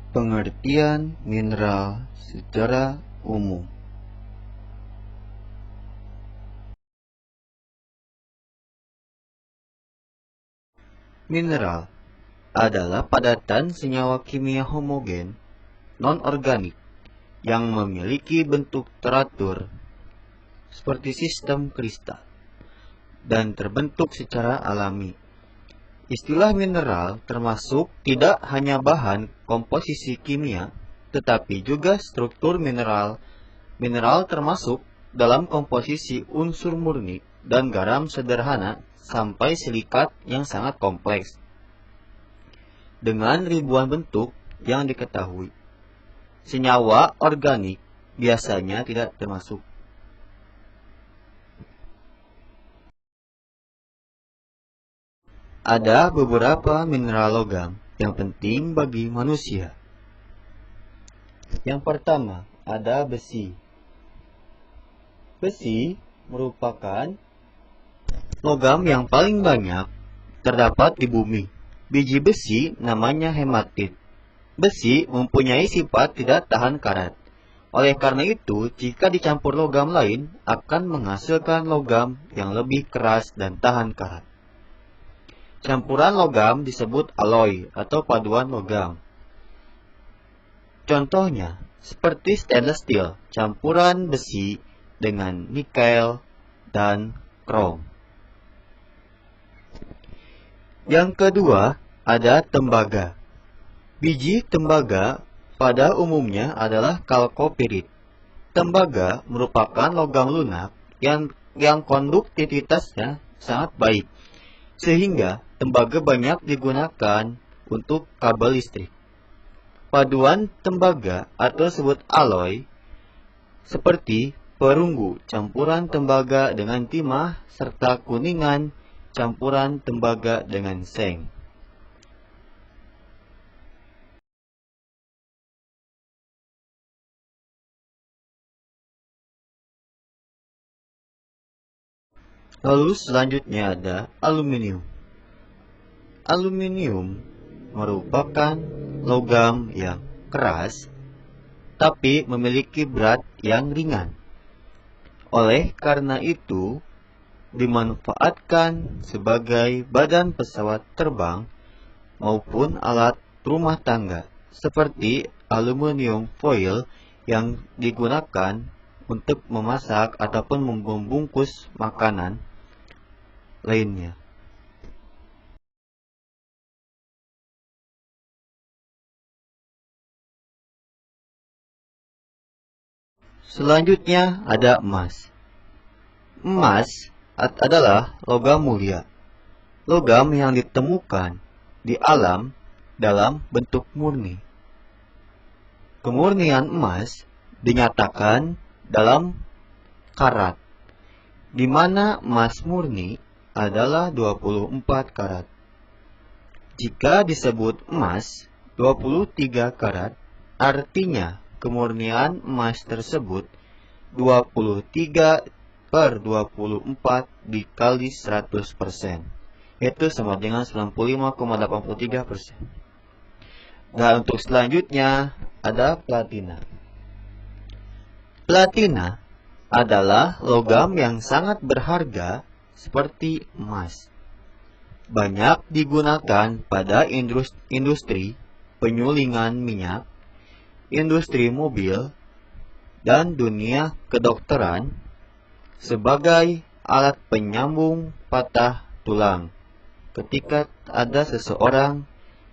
Pengertian mineral secara umum. Mineral adalah padatan senyawa kimia homogen non-organik yang memiliki bentuk teratur seperti sistem kristal dan terbentuk secara alami. Istilah mineral termasuk tidak hanya bahan komposisi kimia, tetapi juga struktur mineral. Mineral termasuk dalam komposisi unsur murni dan garam sederhana sampai silikat yang sangat kompleks dengan ribuan bentuk yang diketahui. Senyawa organik biasanya tidak termasuk. Ada beberapa mineral logam yang penting bagi manusia. Yang pertama, ada besi. Besi merupakan logam yang paling banyak terdapat di bumi. Biji besi namanya hematit. Besi mempunyai sifat tidak tahan karat. Oleh karena itu, jika dicampur logam lain, akan menghasilkan logam yang lebih keras dan tahan karat. Campuran logam disebut alloy atau paduan logam. Contohnya, seperti stainless steel, campuran besi dengan nikel dan krom. Yang kedua, ada tembaga. Biji tembaga pada umumnya adalah kalkopirit. Tembaga merupakan logam lunak yang konduktivitasnya sangat baik, sehingga tembaga banyak digunakan untuk kabel listrik. Paduan tembaga atau disebut alloy seperti perunggu, campuran tembaga dengan timah, serta kuningan, campuran tembaga dengan seng. Lalu selanjutnya ada aluminium. Aluminium merupakan logam yang keras tapi memiliki berat yang ringan. Oleh karena itu, dimanfaatkan sebagai badan pesawat terbang maupun alat rumah tangga seperti aluminium foil yang digunakan untuk memasak ataupun membungkus makanan lainnya. Selanjutnya ada emas. Emas adalah logam mulia. Logam yang ditemukan di alam dalam bentuk murni. Kemurnian emas dinyatakan dalam karat, di mana emas murni adalah 24 karat. Jika disebut emas 23 karat, artinya kemurnian emas tersebut 23/24 dikali 100%, yaitu sama dengan 95,83%. Dan untuk selanjutnya ada platina. Platina adalah logam yang sangat berharga seperti emas. Banyak digunakan pada industri penyulingan minyak, industri mobil, dan dunia kedokteran sebagai alat penyambung patah tulang ketika ada seseorang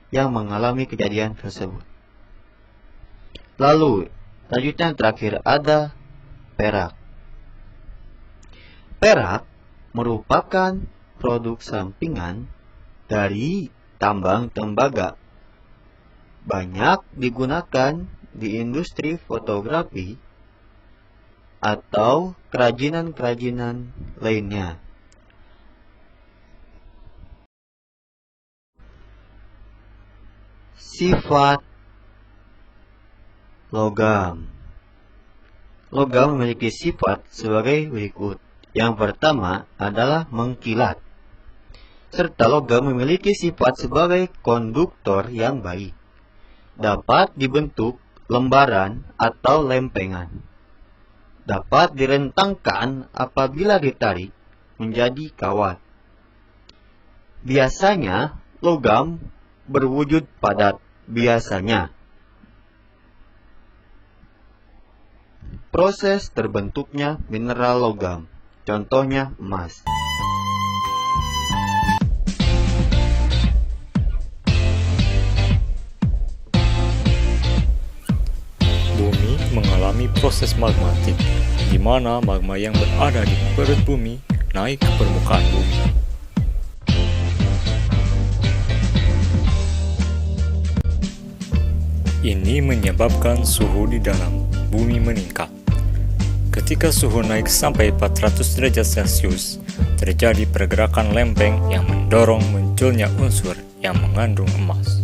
yang mengalami kejadian tersebut. Lalu, selanjutnya yang terakhir ada perak. Perak merupakan produk sampingan dari tambang tembaga. Banyak digunakan di industri fotografi atau kerajinan-kerajinan lainnya. Sifat logam. Logam memiliki sifat sebagai berikut. Yang pertama adalah mengkilat. Serta logam memiliki sifat sebagai konduktor yang baik. dapat dibentuk lembaran atau lempengan. Dapat direntangkan apabila ditarik menjadi kawat. Biasanya, logam berwujud padat. Biasanya, proses terbentuknya mineral logam, contohnya emas. Bumi mengalami proses magmatik, di mana magma yang berada di perut bumi naik ke permukaan bumi. Ini menyebabkan suhu di dalam bumi meningkat. Ketika suhu naik sampai 400 derajat Celcius, terjadi pergerakan lempeng yang mendorong munculnya unsur yang mengandung emas.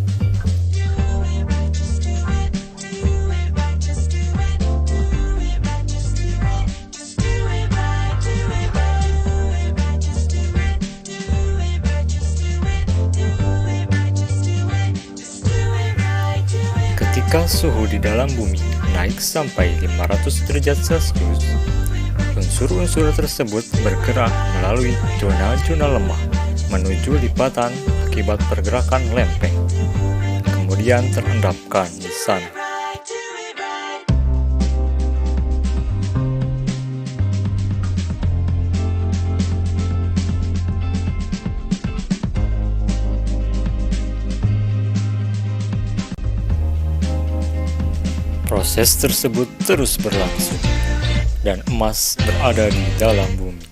Ketika suhu di dalam bumi naik sampai 500 derajat Celcius, unsur-unsur tersebut bergerak melalui zona-zona lemah menuju lipatan akibat pergerakan lempeng, kemudian terendapkan di sana. Proses tersebut terus berlangsung, dan emas berada di dalam bumi.